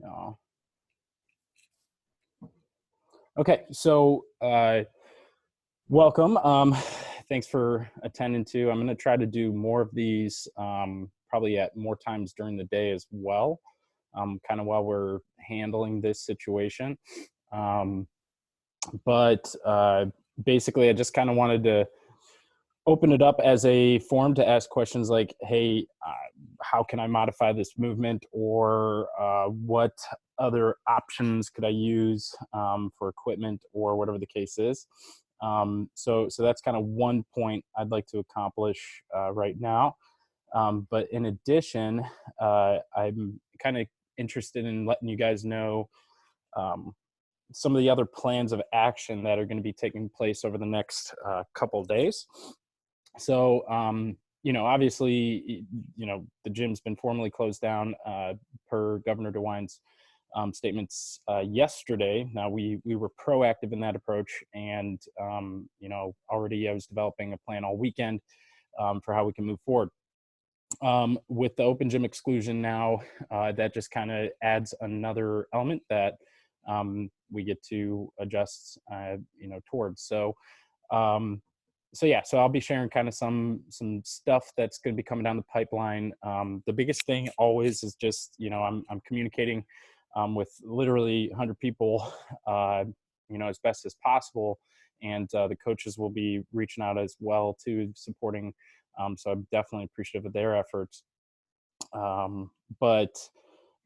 Oh. Okay, so welcome. Thanks for attending too. I'm going to try to do more of these, probably at more times during the day as well, kind of while we're handling this situation. But basically, I just kind of wanted to open it up as a forum to ask questions like, hey, how can I modify this movement, or what other options could I use for equipment, or whatever the case is. So that's kind of one point I'd like to accomplish right now. But in addition, I'm kind of interested in letting you guys know some of the other plans of action that are going to be taking place over the next couple of days. So, obviously, the gym's been formally closed down per Governor DeWine's statements yesterday. Now, we were proactive in that approach, and, already I was developing a plan all weekend for how we can move forward. With the open gym exclusion now, that just kind of adds another element that we get to adjust, towards. So I'll be sharing kind of some stuff that's going to be coming down the pipeline. The biggest thing always is just, I'm communicating with literally 100 people, as best as possible. And the coaches will be reaching out as well to supporting. So I'm definitely appreciative of their efforts. But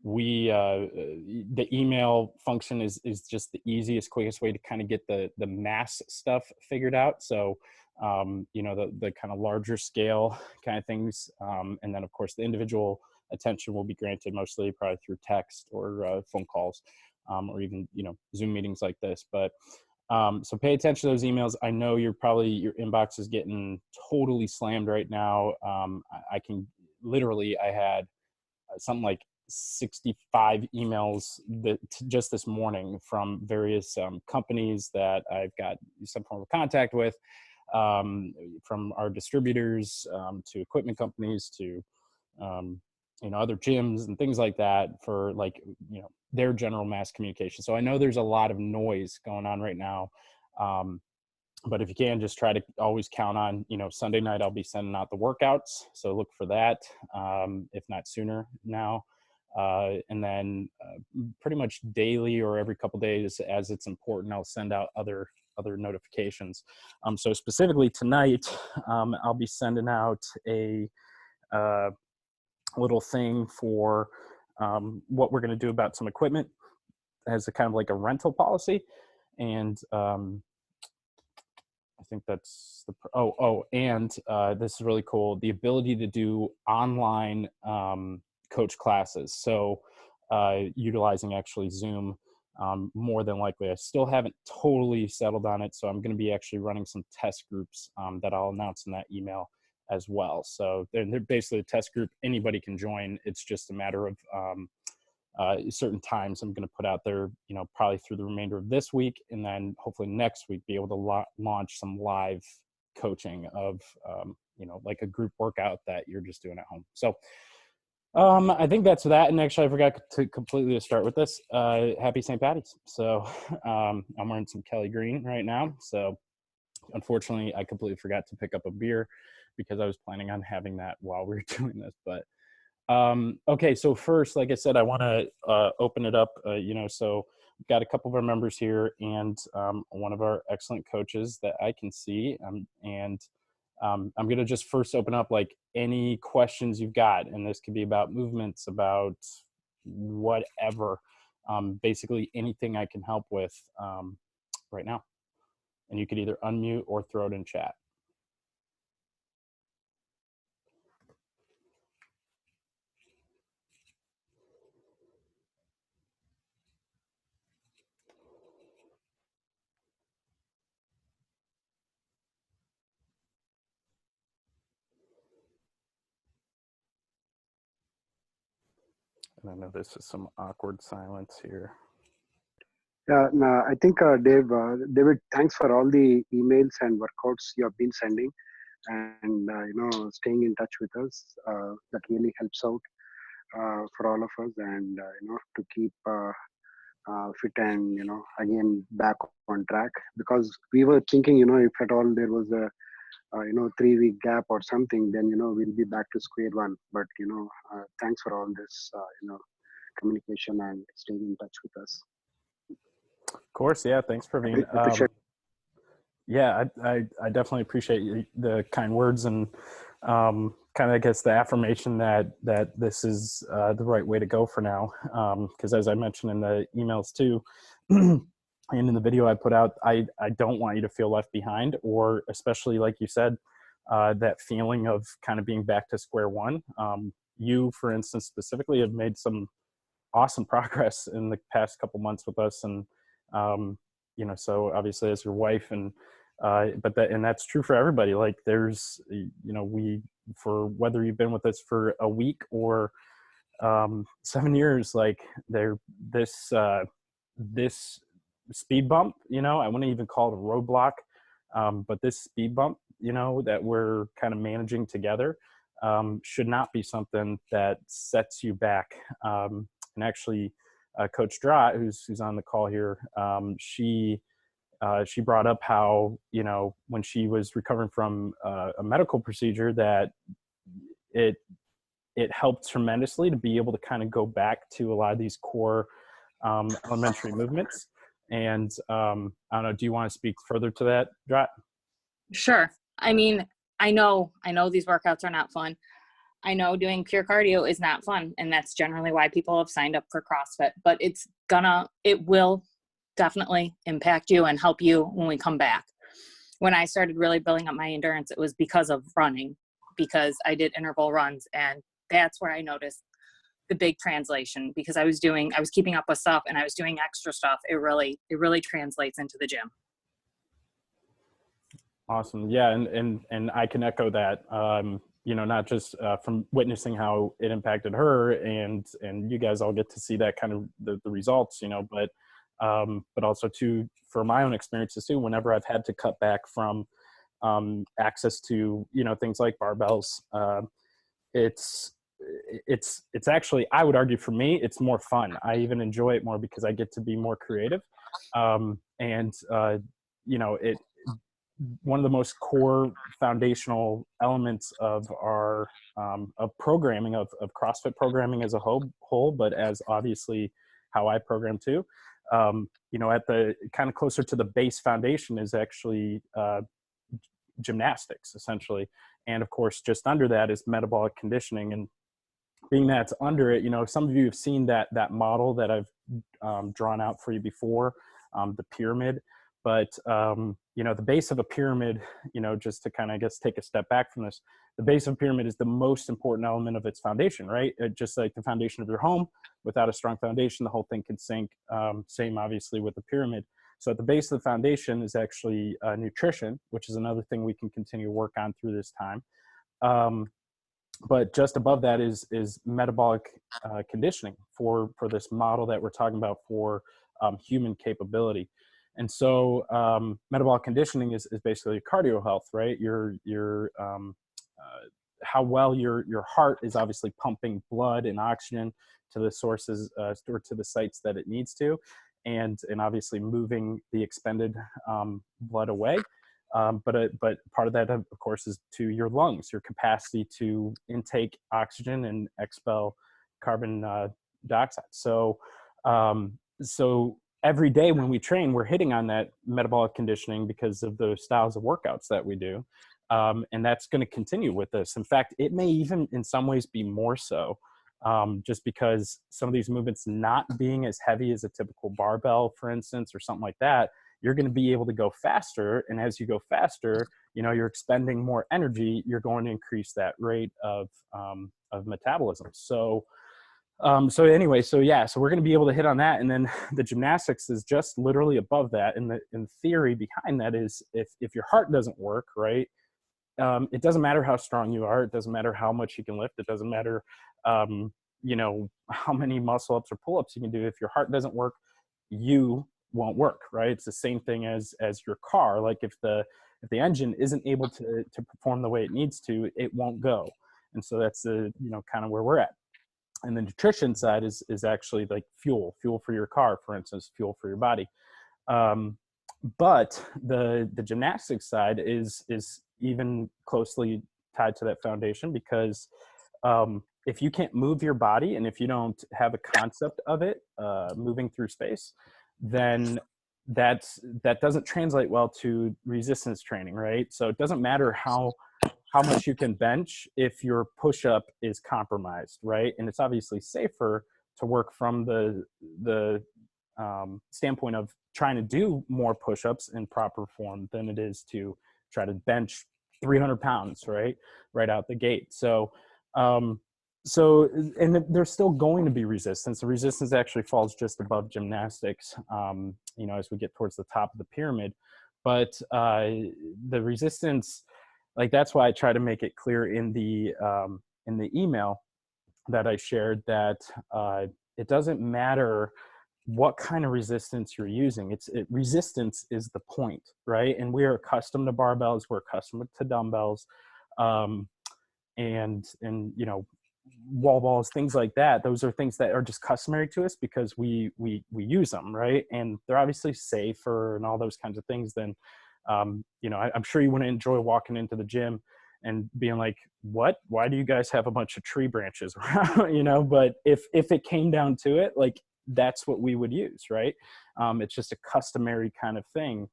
the email function is just the easiest, quickest way to kind of get the mass stuff figured out. So, the kind of larger scale kind of things. And then of course the individual attention will be granted mostly probably through text or phone calls, or even, Zoom meetings like this. But so pay attention to those emails. I know your inbox is getting totally slammed right now. I had something like 65 emails just this morning from various companies that I've got some form of contact with, from our distributors to equipment companies to other gyms and things like that, for their general mass communication. So I know there's a lot of noise going on right now, but if you can, just try to always count on, Sunday night I'll be sending out the workouts, so look for that, if not sooner now. And then pretty much daily or every couple days as it's important, I'll send out other notifications. So specifically tonight, I'll be sending out a little thing for what we're going to do about some equipment as a kind of like a rental policy. And I think that's and this is really cool, the ability to do online coach classes. So utilizing actually Zoom, more than likely. I still haven't totally settled on it, so I'm going to be actually running some test groups that I'll announce in that email as well. So they're basically a test group. Anybody can join. It's just a matter of certain times I'm going to put out there, probably through the remainder of this week, and then hopefully next week be able to launch some live coaching of, like a group workout that you're just doing at home. So I think that's that. And actually, I forgot to completely start with this. Happy St. Patty's. So I'm wearing some Kelly Green right now. So unfortunately, I completely forgot to pick up a beer because I was planning on having that while we were doing this. But okay, so first, like I said, I want to open it up. So we've got a couple of our members here, and one of our excellent coaches that I can see. I'm going to just first open up like any questions you've got, and this could be about movements, about whatever, basically anything I can help with right now. And you could either unmute or throw it in chat. And I know this is some awkward silence here. Yeah, no, I think David, thanks for all the emails and workouts you have been sending, and staying in touch with us. That really helps out. for all of us, and to keep fit and again back on track, because we were thinking, if at all there was a 3-week gap or something, then we'll be back to square one. But thanks for all this communication and staying in touch with us. Of course, yeah. Thanks, Praveen. Appreciate. Yeah, I definitely appreciate the kind words and kind of, I guess, the affirmation that this is the right way to go for now. Because as I mentioned in the emails too, and in the video I put out, I don't want you to feel left behind, or especially like you said, that feeling of kind of being back to square one. You, for instance, specifically have made some awesome progress in the past couple months with us, and so obviously as your wife, and and that's true for everybody. Like there's we, for whether you've been with us for a week or 7 years, like this speed bump, I wouldn't even call it a roadblock, but this speed bump, that we're kind of managing together, should not be something that sets you back. And actually, Coach Drott, who's on the call here, she brought up how, when she was recovering from a medical procedure, that it helped tremendously to be able to kind of go back to a lot of these core elementary movements. And I don't know, do you want to speak further to that, Drott? Sure. I mean, I know these workouts are not fun. I know doing pure cardio is not fun, and that's generally why people have signed up for CrossFit, but it will definitely impact you and help you when we come back. When I started really building up my endurance, it was because of running, because I did interval runs, and that's where I noticed the big translation, because I was keeping up with stuff and I was doing extra stuff. It really translates into the gym. Awesome. Yeah. And I can echo that, not just from witnessing how it impacted her, and you guys all get to see that kind of the results, but also too, for my own experiences too, whenever I've had to cut back from access to, things like barbells, it's actually, I would argue, for me, it's more fun. I even enjoy it more because I get to be more creative. One of the most core foundational elements of our of programming, of CrossFit programming as a whole, but as obviously how I program too, at the kind of closer to the base foundation is actually gymnastics, essentially. And of course, just under that is metabolic conditioning. And being that's under it, some of you have seen that model that I've drawn out for you before, the pyramid. But, the base of a pyramid, just to kind of, I guess, take a step back from this, the base of a pyramid is the most important element of its foundation, right? Just like the foundation of your home. Without a strong foundation, the whole thing could sink. Same, obviously, with the pyramid. So at the base of the foundation is actually nutrition, which is another thing we can continue to work on through this time. But just above that is metabolic conditioning for this model that we're talking about for human capability. And so metabolic conditioning is basically cardio health, right? How well your heart is obviously pumping blood and oxygen to the sources or to the sites that it needs to, and obviously moving the expended blood away. But part of that, of course, is to your lungs, your capacity to intake oxygen and expel carbon dioxide. So every day when we train, we're hitting on that metabolic conditioning because of the styles of workouts that we do. And that's going to continue with us. In fact, it may even in some ways be more so, just because some of these movements not being as heavy as a typical barbell, for instance, or something like that, you're going to be able to go faster. And as you go faster, you're expending more energy. You're going to increase that rate of metabolism. So we're going to be able to hit on that. And then the gymnastics is just literally above that. And the theory behind that is if your heart doesn't work, right, it doesn't matter how strong you are. It doesn't matter how much you can lift. It doesn't matter, how many muscle ups or pull ups you can do. If your heart doesn't work, you won't work, right? It's the same thing as your car. Like if the engine isn't able to perform the way it needs to, it won't go. And so that's kind of where we're at. And the nutrition side is actually like fuel for your car, for instance, fuel for your body. But the gymnastics side is even closely tied to that foundation, because if you can't move your body and if you don't have a concept of it moving through space, then that doesn't translate well to resistance training, right? So it doesn't matter how much you can bench if your push-up is compromised, right? And it's obviously safer to work from the standpoint of trying to do more push-ups in proper form than it is to try to bench 300 pounds, right out the gate. So and there's still going to be resistance. The resistance actually falls just above gymnastics, as we get towards the top of the pyramid. But the resistance, like, that's why I try to make it clear in the email that I shared that it doesn't matter what kind of resistance you're using. Resistance is the point, right? And we are accustomed to barbells, we're accustomed to dumbbells, and wall balls, things like that. Those are things that are just customary to us because we use them, right? And they're obviously safer and all those kinds of things. Then I'm sure you wouldn't enjoy walking into the gym and being like, why do you guys have a bunch of tree branches around? But if it came down to it, like, that's what we would use, right? It's just a customary kind of thing.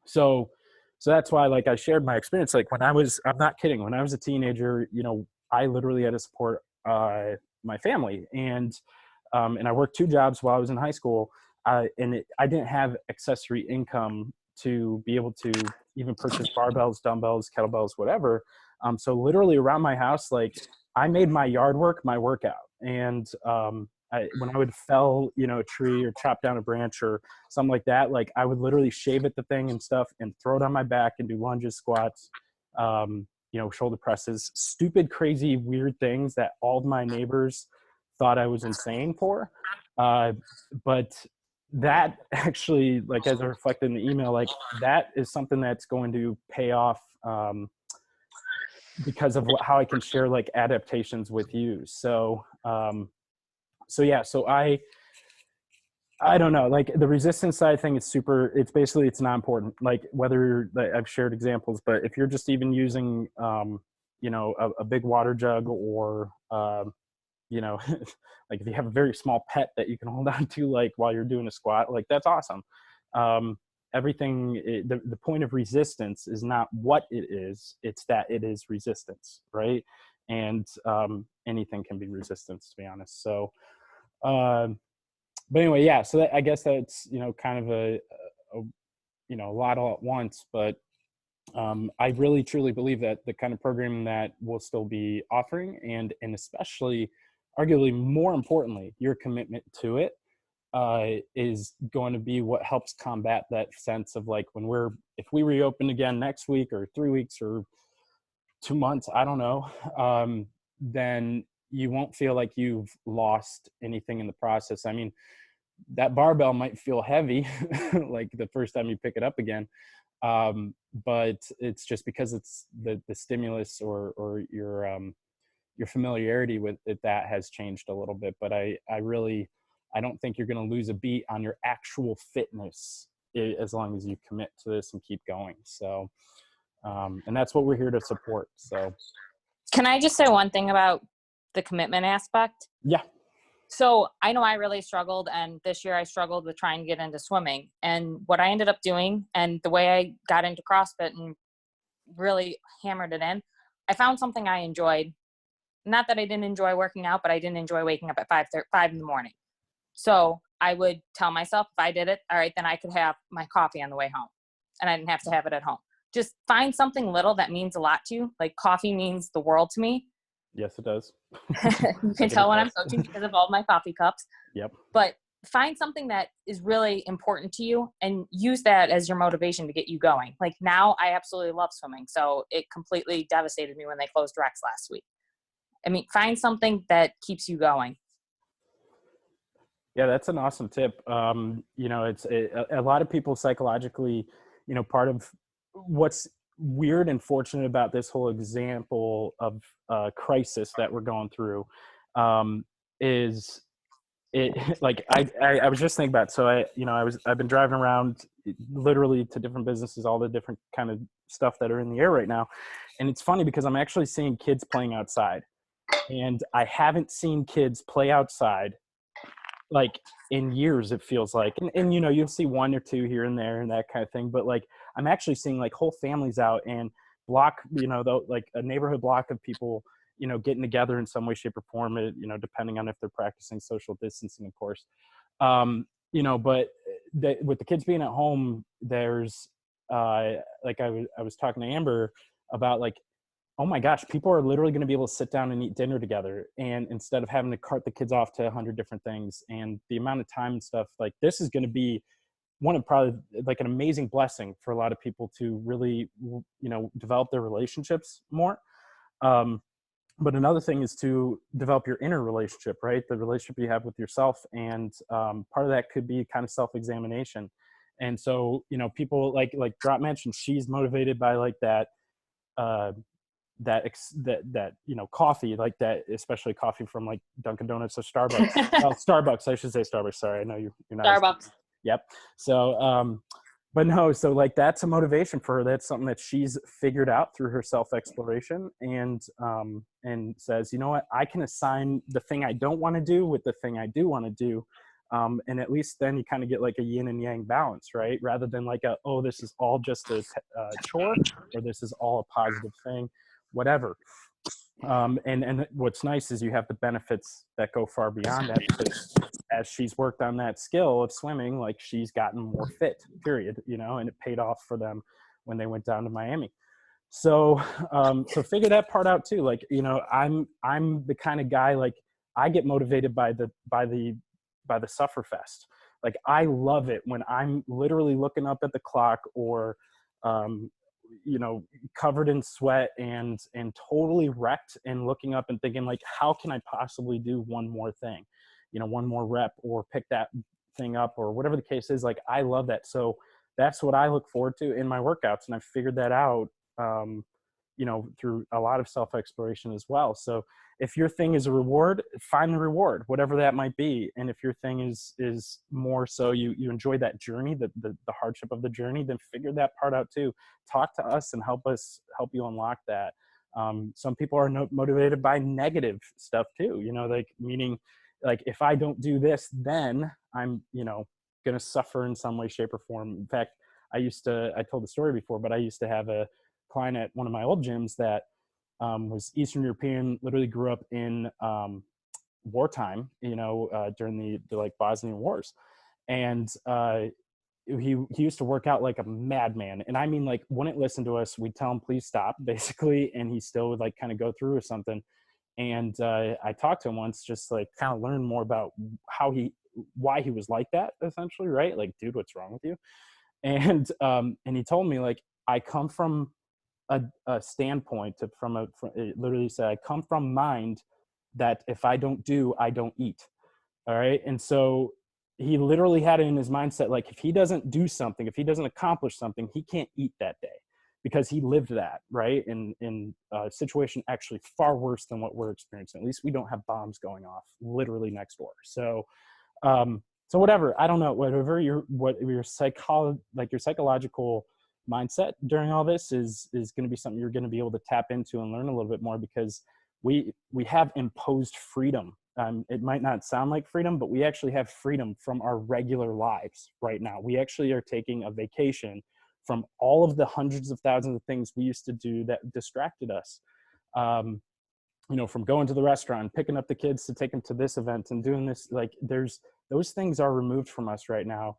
So that's why, like, I shared my experience. Like, I'm not kidding, when I was a teenager, I literally had to support my family, and I worked 2 jobs while I was in high school, I didn't have accessory income to be able to even purchase barbells, dumbbells, kettlebells, whatever. So literally around my house, like, I made my yard work my workout. And when I would fell, a tree or chop down a branch or something like that, like, I would literally shave at the thing and stuff and throw it on my back and do lunges, squats, shoulder presses, stupid, crazy, weird things that all of my neighbors thought I was insane for. But that actually, like, as I reflected in the email, like, that is something that's going to pay off because of how I can share, like, adaptations with you. So I don't know, like, the resistance side thing is it's not important. Like, whether, like, I've shared examples, but if you're just even using, a big water jug, or, like, if you have a very small pet that you can hold on to, like, while you're doing a squat, like, that's awesome. The point of resistance is not what it is, it's that it is resistance, right? And anything can be resistance, to be honest. So, but anyway, yeah, so I guess that's, kind of a lot all at once, but I really truly believe that the kind of programming that we'll still be offering, and especially, arguably more importantly, your commitment to it is going to be what helps combat that sense of, like, if we reopen again next week or 3 weeks or 2 months, I don't know, then you won't feel like you've lost anything in the process. I mean, that barbell might feel heavy like the first time you pick it up again, but it's just because it's the stimulus or your familiarity with it that has changed a little bit. But I don't think you're going to lose a beat on your actual fitness as long as you commit to this and keep going. So and that's what we're here to support. So Can I just say one thing about the commitment aspect? Yeah. So I know I really struggled, and this year I struggled with trying to get into swimming. And what I ended up doing, and the way I got into CrossFit and really hammered it in, I found something I enjoyed. Not that I didn't enjoy working out, but I didn't enjoy waking up at 5 in the morning. So I would tell myself, if I did it, all right, then I could have my coffee on the way home, and I didn't have to have it at home. Just find something little that means a lot to you. Like, coffee means the world to me. Yes, it does. You can tell when I'm coaching because of all my coffee cups. Yep. But find something that is really important to you and use that as your motivation to get you going. Like, now I absolutely love swimming. So it completely devastated me when they closed Rex last week. I mean, find something that keeps you going. Yeah, that's an awesome tip. It's a lot of people psychologically, part of what's weird and fortunate about this whole example of crisis that we're going through is it like I was just thinking about it. So I've been driving around literally to different businesses, all the different kind of stuff that are in the air right now. And it's funny because I'm actually seeing kids playing outside, and I haven't seen kids play outside like in years, it feels like. And you'll see one or two here and there and that kind of thing, but like I'm actually seeing like whole families out and block, like a neighborhood block of people, getting together in some way, shape, or form, depending on if they're practicing social distancing, of course. But with the kids being at home, there's like I was talking to Amber about, like, oh my gosh, people are literally going to be able to sit down and eat dinner together, and instead of having to cart the kids off to 100 different things, and the amount of time and stuff, like this is going to be one of probably like an amazing blessing for a lot of people to really, develop their relationships more. But another thing is to develop your inner relationship, right? The relationship you have with yourself. And part of that could be kind of self-examination. And so, people like Drop mentioned, she's motivated by like that, coffee, like that, especially coffee from like Dunkin' Donuts or Starbucks. Well, Starbucks, I should say Starbucks. Sorry, I know you're not. Starbucks. Yep. So, but no, so like that's a motivation for her. That's something that she's figured out through her self-exploration, and says, you know what, I can assign the thing I don't want to do with the thing I do want to do. And at least then you kind of get like a yin and yang balance, right? Rather than like this is all just a chore, or this is all a positive thing, whatever. And what's nice is you have the benefits that go far beyond that, because as she's worked on that skill of swimming, like she's gotten more fit, period, and it paid off for them when they went down to Miami. So, so figure that part out too. Like, I'm the kind of guy, like I get motivated by the sufferfest. Like I love it when I'm literally looking up at the clock, or, covered in sweat and totally wrecked, and looking up and thinking like, how can I possibly do one more thing, one more rep, or pick that thing up, or whatever the case is. Like I love that. So that's what I look forward to in my workouts. And I've figured that out, through a lot of self-exploration as well. So if your thing is a reward, find the reward, whatever that might be. And if your thing is more so you enjoy that journey, the hardship of the journey, then figure that part out too. Talk to us and help you unlock that. Some people are motivated by negative stuff too, like meaning like, if I don't do this, then I'm, going to suffer in some way, shape, or form. In fact, I told the story before, but I used to have a client at one of my old gyms that was Eastern European, literally grew up in wartime, during the like Bosnian wars. And he used to work out like a madman. And I mean, like, wouldn't listen to us. We'd tell him, please stop, basically. And he still would like kind of go through with something. And I talked to him once, just like kind of learn more about why he was like that, essentially, right? Like, dude, what's wrong with you? And he told me, like, I come from a standpoint it literally said, I come from mind that if I don't do, I don't eat. All right. And so he literally had it in his mindset, like, if he doesn't do something, if he doesn't accomplish something, he can't eat that day, because he lived that, right? In a situation actually far worse than what we're experiencing. At least we don't have bombs going off literally next door. So, so whatever, I don't know, whatever your psychological mindset during all this is going to be something you're going to be able to tap into and learn a little bit more, because we have imposed freedom. It might not sound like freedom, but we actually have freedom from our regular lives right now. We actually are taking a vacation from all of the hundreds of thousands of things we used to do that distracted us. From going to the restaurant, picking up the kids to take them to this event and doing this, like those things are removed from us right now.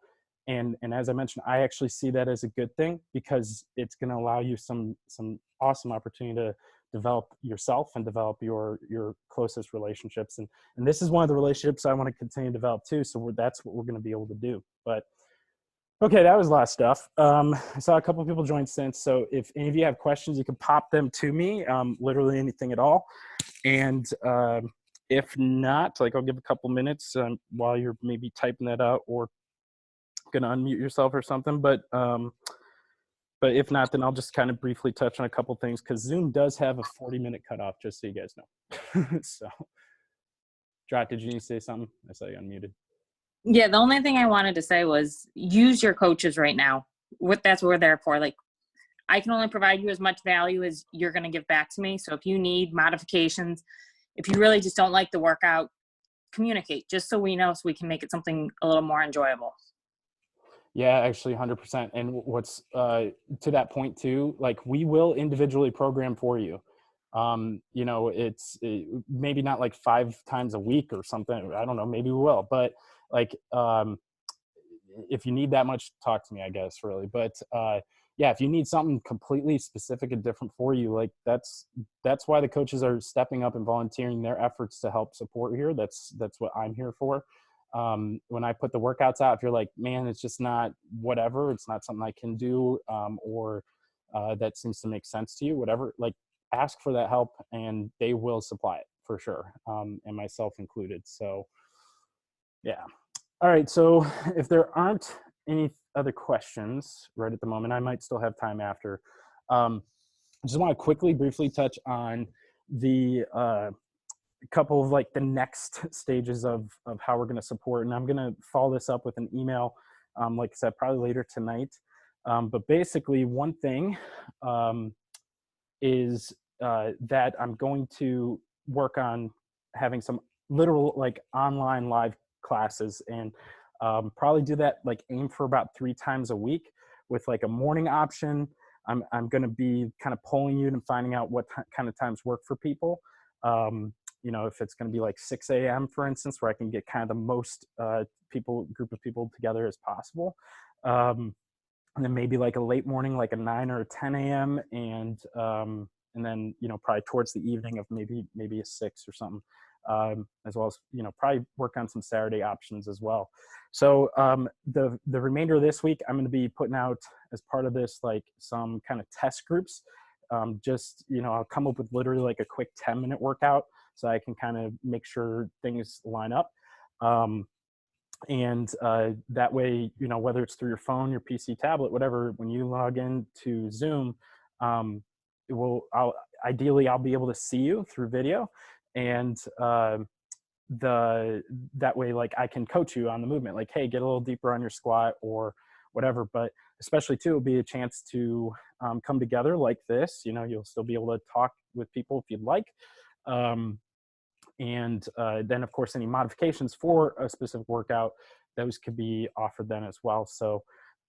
And as I mentioned, I actually see that as a good thing, because it's going to allow you some awesome opportunity to develop yourself and develop your closest relationships. And this is one of the relationships I want to continue to develop too. So that's what we're going to be able to do. But okay, that was a lot of stuff. I saw a couple of people join since. So if any of you have questions, you can pop them to me, literally anything at all. And if not, like, I'll give a couple minutes while you're maybe typing that out, or gonna unmute yourself or something. But if not, then I'll just kind of briefly touch on a couple things, because Zoom does have a 40-minute cutoff, just so you guys know. So Jot, did you say something? I saw you unmuted. Yeah, the only thing I wanted to say was use your coaches right now. That's what we're there for. Like, I can only provide you as much value as you're going to give back to me. So if you need modifications, if you really just don't like the workout, communicate just so we know, so we can make it something a little more enjoyable. Yeah, actually 100%. And what's to that point too, like we will individually program for you. You know, it's maybe not like 5 times a week or something. I don't know, maybe we will, but like, if you need that much, talk to me, I guess, really. But yeah, if you need something completely specific and different for you, like that's why the coaches are stepping up and volunteering their efforts to help support here. That's what I'm here for. When I put the workouts out, if you're like, man, it's just not whatever, it's not something I can do, or that seems to make sense to you, whatever, like ask for that help and they will supply it for sure, and myself included. So yeah. All right, so if there aren't any other questions right at the moment, I might still have time after. I just want to quickly, briefly touch on the couple of like the next stages of how we're going to support. And I'm going to follow this up with an email, like I said, probably later tonight. But basically one thing is that I'm going to work on having some literal like online live classes, and probably do that, like aim for about 3 times a week with like a morning option. I'm going to be kind of polling you and finding out what kind of times work for people. You know, if it's going to be like 6 a.m. for instance, where I can get kind of the most group of people together as possible. And then maybe like a late morning, like a 9 or a 10 a.m. And then, you know, probably towards the evening of maybe a 6 or something, as well as, you know, probably work on some Saturday options as well. So the remainder of this week, I'm going to be putting out as part of this, like some kind of test groups. Just, you know, I'll come up with literally like a quick 10-minute workout so I can kind of make sure things line up. And that way, you know, whether it's through your phone, your PC, tablet, whatever, when you log into Zoom, ideally I'll be able to see you through video, and that way, like I can coach you on the movement, like, hey, get a little deeper on your squat or whatever. But especially too, it'll be a chance to come together like this. You know, you'll still be able to talk with people if you'd like. And then of course, any modifications for a specific workout, those could be offered then as well. So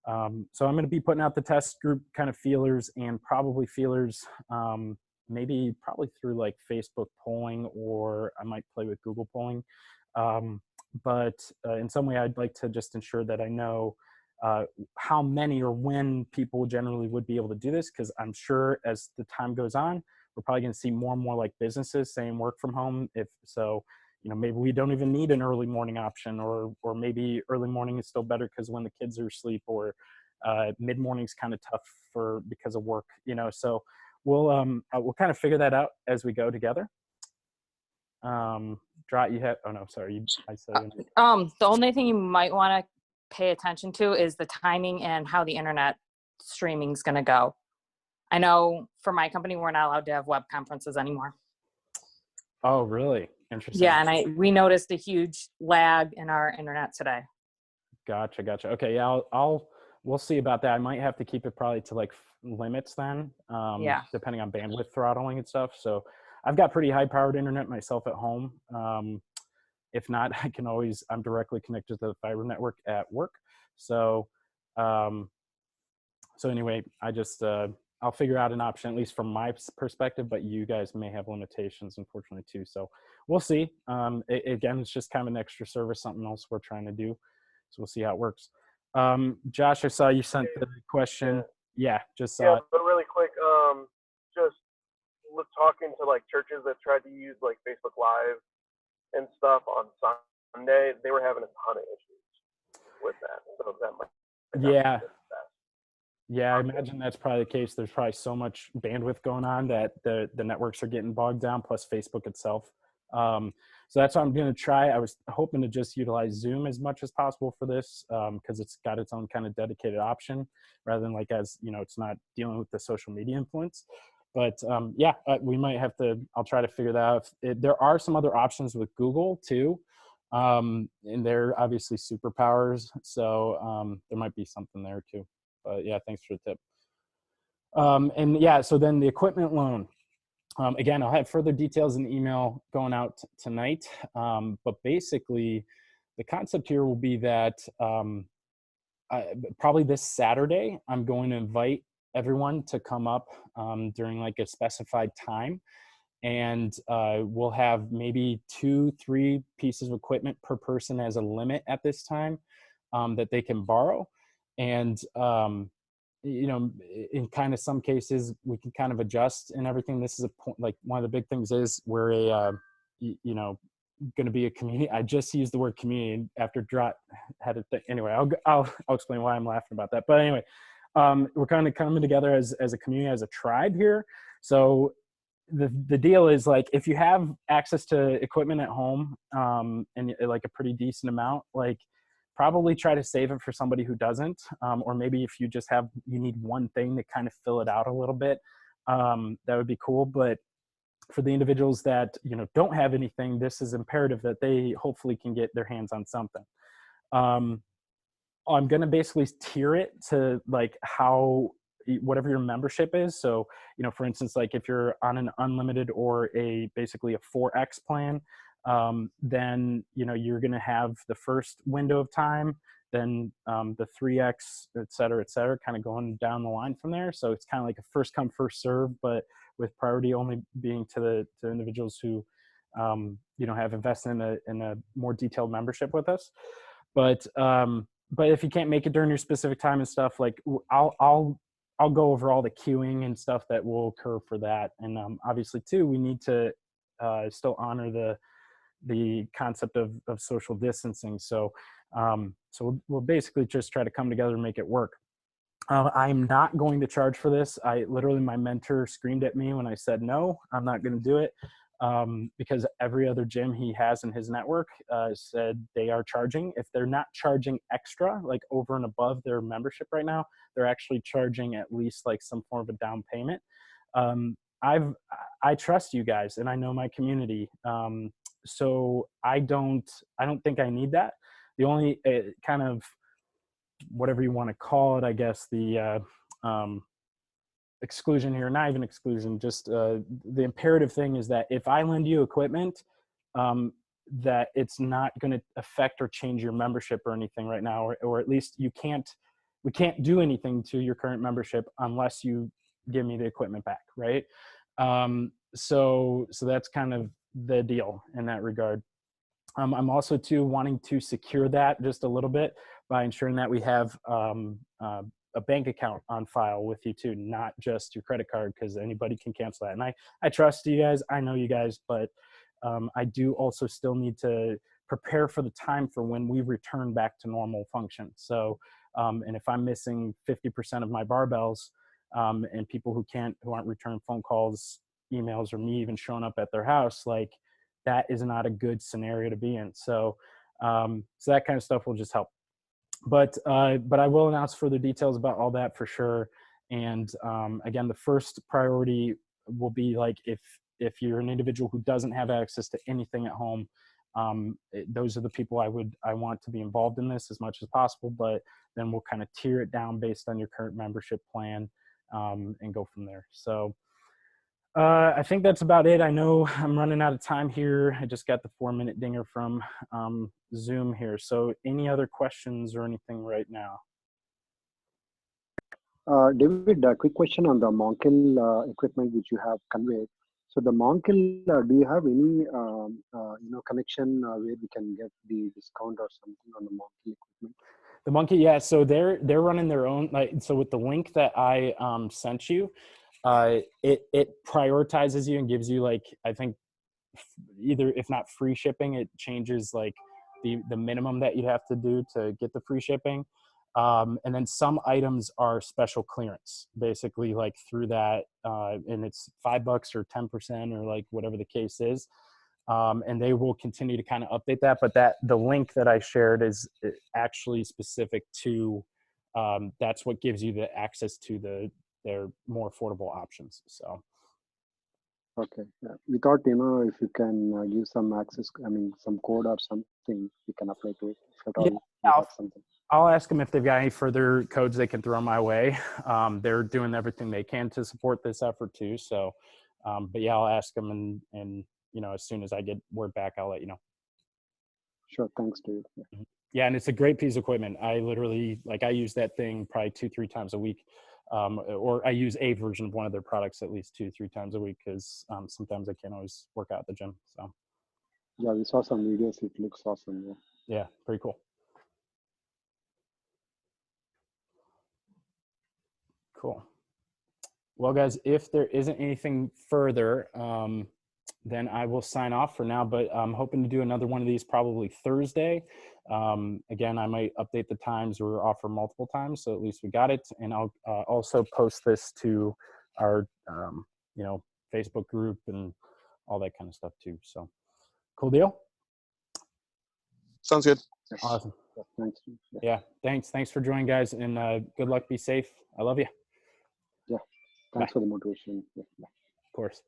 so I'm going to be putting out the test group kind of feelers, and probably feelers, probably through like Facebook polling, or I might play with Google polling. But in some way, I'd like to just ensure that I know how many or when people generally would be able to do this, because I'm sure as the time goes on, we're probably going to see more and more like businesses saying work from home. If so, you know, maybe we don't even need an early morning option, or maybe early morning is still better because when the kids are asleep, or mid morning's kind of tough because of work, you know. So we'll kind of figure that out as we go together. Drat, you have, oh no, sorry, I saw you. The only thing you might want to pay attention to is the timing and how the internet streaming is going to go. I know for my company, we're not allowed to have web conferences anymore. Oh, really? Interesting. Yeah, and we noticed a huge lag in our internet today. Gotcha. Okay, yeah, we'll see about that. I might have to keep it probably to like limits then, Yeah. depending on bandwidth throttling and stuff. So I've got pretty high powered internet myself at home. If not, I'm directly connected to the fiber network at work. So, so anyway, I just, I'll figure out an option, at least from my perspective, but you guys may have limitations, unfortunately, too. So we'll see. Again, it's just kind of an extra service, something else we're trying to do. So we'll see how it works. Josh, I saw you sent the question. Yeah, just saw it. But really quick, just talking to like churches that tried to use like Facebook Live and stuff on Sunday, they were having a ton of issues with that. So that might yeah. Yeah, I imagine that's probably the case. There's probably so much bandwidth going on that the networks are getting bogged down, plus Facebook itself. So that's what I'm going to try. I was hoping to just utilize Zoom as much as possible for this, because it's got its own kind of dedicated option, rather than like, as you know, it's not dealing with the social media influence. But yeah, we might have to, I'll try to figure that out. There are some other options with Google too. And they're obviously superpowers. So there might be something there too. But yeah, thanks for the tip. And yeah, so then the equipment loan. Again, I'll have further details in the email going out tonight. But basically, the concept here will be that probably this Saturday, I'm going to invite everyone to come up during like a specified time. And we'll have maybe 2-3 pieces of equipment per person as a limit at this time that they can borrow. And you know, in kind of some cases we can kind of adjust and everything. This is a point, like one of the big things is we're a, you know, going to be a community. I just used the word community after Drat had a thing. Anyway, I'll explain why I'm laughing about that. But anyway, we're kind of coming together as a community, as a tribe here. So the deal is like, if you have access to equipment at home and like a pretty decent amount, like probably try to save it for somebody who doesn't, or maybe if you just have, you need one thing to kind of fill it out a little bit, that would be cool. But for the individuals that, you know, don't have anything, this is imperative that they hopefully can get their hands on something. I'm going to basically tier it to like how, whatever your membership is. So, you know, for instance, like if you're on an unlimited or basically a 4X plan, then, you know, you're going to have the first window of time, then the 3X, et cetera, kind of going down the line from there. So it's kind of like a first come, first serve, but with priority only being to the individuals who, you know, have invested in a more detailed membership with us. But if you can't make it during your specific time and stuff, like I'll go over all the queuing and stuff that will occur for that. And obviously too, we need to still honor the concept of social distancing. So we'll basically just try to come together and make it work. I'm not going to charge for this. Literally, my mentor screamed at me when I said, no, I'm not going to do it. Because every other gym he has in his network said they are charging. If they're not charging extra, like over and above their membership right now, they're actually charging at least like some form of a down payment. I trust you guys and I know my community. So I don't think I need that. The only kind of, whatever you want to call it, I guess, the exclusion here, not even exclusion, just the imperative thing is that if I lend you equipment, that it's not going to affect or change your membership or anything right now, or at least we can't do anything to your current membership unless you give me the equipment back, right? So that's kind of the deal in that regard. I'm also too wanting to secure that just a little bit by ensuring that we have a bank account on file with you too, not just your credit card, because anybody can cancel that. And I trust you guys, I know you guys, but I do also still need to prepare for the time for when we return back to normal function. So, and if I'm missing 50% of my barbells and people who aren't returning phone calls, emails, or me even showing up at their house, like that is not a good scenario to be in. So, so that kind of stuff will just help. But I will announce further details about all that for sure. And again, the first priority will be like if you're an individual who doesn't have access to anything at home, those are the people I want to be involved in this as much as possible. But then we'll kind of tier it down based on your current membership plan and go from there. So I think that's about it. I know I'm running out of time here. I just got the 4-minute dinger from Zoom here. So any other questions or anything right now? David, a quick question on the Monkill equipment which you have conveyed. So the Monkill, do you have any connection where we can get the discount or something on the Monkill equipment? The Monkey, yeah. So they're running their own. Like, so with the link that I sent you, it prioritizes you and gives you like, I think either, if not free shipping, it changes like the minimum that you have to do to get the free shipping. And then some items are special clearance, basically like through that, and it's $5 or 10% or like whatever the case is. And they will continue to kind of update that, but the link that I shared is actually specific to, that's what gives you the access to their more affordable options. So Okay. Yeah. We thought, if you can give some access, some code or something, we can apply to it. If at all Yeah, you I'll, have something. I'll ask them if they've got any further codes they can throw my way. They're doing everything they can to support this effort too. So, but yeah, I'll ask them, and as soon as I get word back, I'll let you know. Sure. Thanks, David. Yeah. Yeah, and it's a great piece of equipment. I literally, I use that thing probably 2-3 times a week, or I use a version of one of their products at least 2-3 times a week because sometimes I can't always work out at the gym. So Yeah, we saw some videos. It looks awesome. Yeah. yeah, pretty cool. Cool. Well, guys, if there isn't anything further, then I will sign off for now, but I'm hoping to do another one of these probably Thursday. Again, I might update the times or offer multiple times, so at least we got it. And I'll also post this to our, Facebook group and all that kind of stuff too. So cool deal. Sounds good. Yes. Awesome. Yeah, thanks. Yeah. Yeah. Thanks for joining, guys, and good luck. Be safe. I love you. Yeah. Thanks Bye. for the motivation. Yeah. Of course.